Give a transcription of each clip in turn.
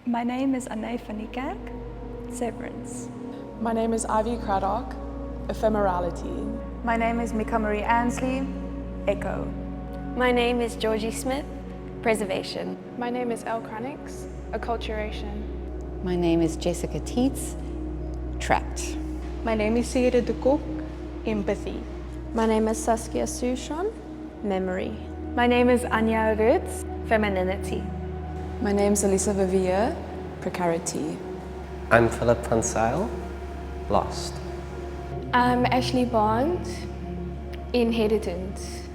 My name is Anne van die Kerk, Severance. My name is Ivy Craddock, Ephemerality. My name is Mika Marie Ansley, Echo. My name is Georgie Smith, Preservation. My name is Elle Cranix, Acculturation. My name is Jessica Teets, Trapped. My name is Sigrid de Kok, Empathy. My name is Saskia Sushon, Memory. My name is Anya Roots, Femininity. My name is Elisa Vivier, Precarity. I'm Philip van Zyl, Lost. I'm Ashley Bond, Inheritance.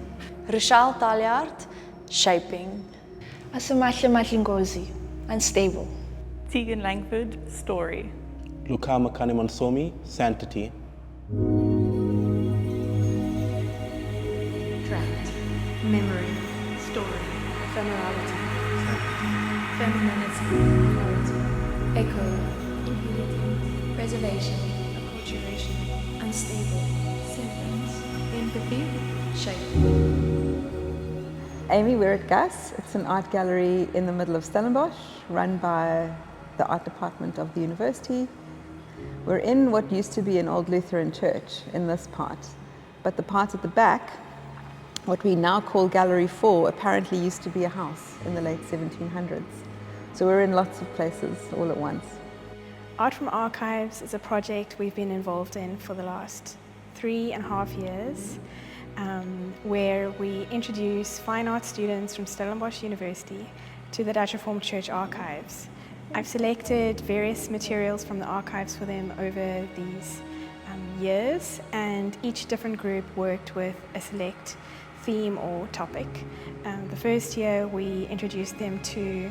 Rochelle Taljaard, Shaping. Asamasha Mashingozi, Unstable. Tegan Langford, Story. Luka Makani Monsomi, Sanctity. Trapped, Memory, Story, Ephemerality, Femininity, Clarity, Echo, Inheritance, Preservation, Acculturation, Unstable, Severance, Empathy, Shape. Amy, we're at GUS. It's an art gallery in the middle of Stellenbosch, run by the art department of the university. We're in what used to be an old Lutheran church in this part, but the part at the back, what we now call Gallery 4, apparently used to be a house in the late 1700s. So we're in lots of places all at once. Art from Archives is a project we've been involved in for the last 3.5 years, where we introduce fine art students from Stellenbosch University to the Dutch Reformed Church archives. I've selected various materials from the archives for them over these years, and each different group worked with a select theme or topic. The first year we introduced them to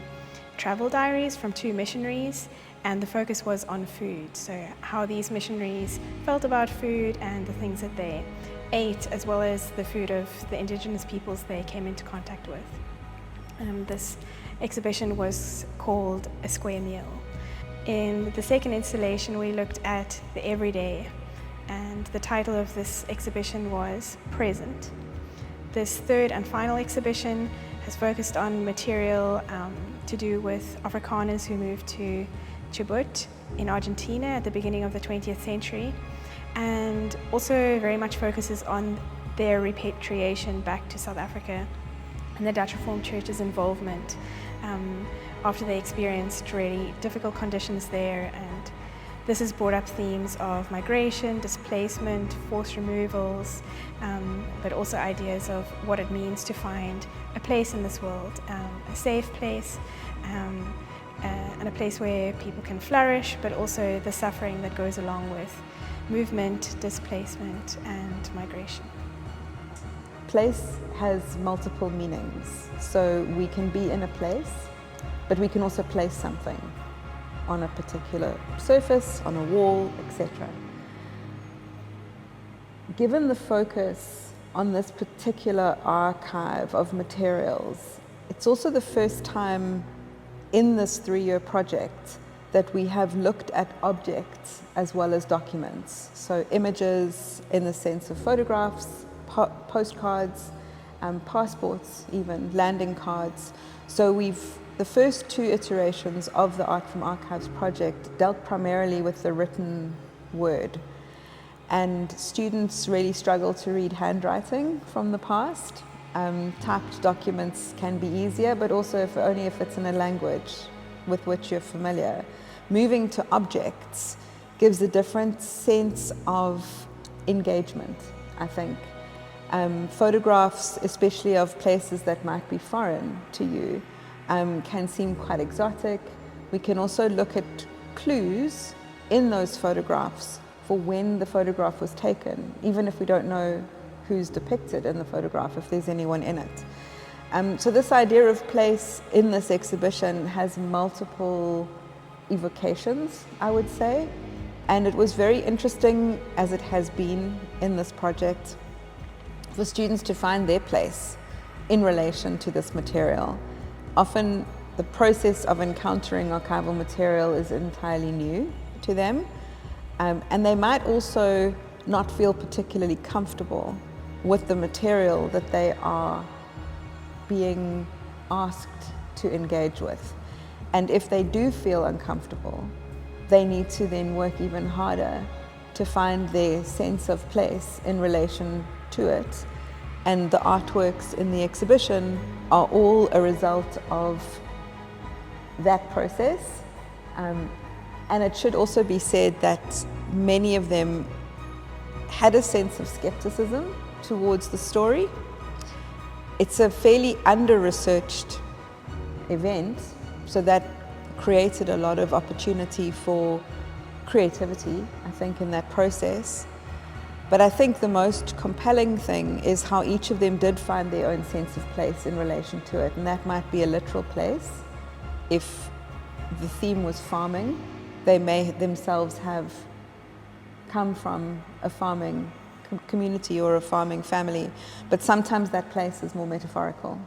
travel diaries from 2 missionaries, and the focus was on food, so how these missionaries felt about food and the things that they ate, as well as the food of the indigenous peoples they came into contact with. This exhibition was called A Square Meal. In the second installation we looked at the everyday, and the title of this exhibition was Present. This third and final exhibition has focused on material to do with Afrikaners who moved to Chubut in Argentina at the beginning of the 20th century, and also very much focuses on their repatriation back to South Africa and the Dutch Reformed Church's involvement after they experienced really difficult conditions there. And this has brought up themes of migration, displacement, forced removals, but also ideas of what it means to find a place in this world, a safe place, and a place where people can flourish, but also the suffering that goes along with movement, displacement, and migration. Place has multiple meanings. So we can be in a place, but we can also place something on a particular surface, on a wall, etc. Given the focus on this particular archive of materials, it's also the first time in this 3-year project that we have looked at objects as well as documents. So images in the sense of photographs, postcards, passports even, landing cards. So the first 2 iterations of the Art from Archives project dealt primarily with the written word. And students really struggle to read handwriting from the past. Typed documents can be easier, but also only if it's in a language with which you're familiar. Moving to objects gives a different sense of engagement, I think. Photographs, especially of places that might be foreign to you, can seem quite exotic. We can also look at clues in those photographs for when the photograph was taken, even if we don't know who's depicted in the photograph, if there's anyone in it. So this idea of place in this exhibition has multiple evocations, I would say, and it was very interesting, as it has been in this project, for students to find their place in relation to this material. Often the process of encountering archival material is entirely new to them, and they might also not feel particularly comfortable with the material that they are being asked to engage with. And if they do feel uncomfortable, they need to then work even harder to find their sense of place in relation to it. And the artworks in the exhibition are all a result of that process. And it should also be said that many of them had a sense of skepticism towards the story. It's a fairly under-researched event, so that created a lot of opportunity for creativity, I think, in that process. But I think the most compelling thing is how each of them did find their own sense of place in relation to it, and that might be a literal place. If the theme was farming, they may themselves have come from a farming community or a farming family, but sometimes that place is more metaphorical.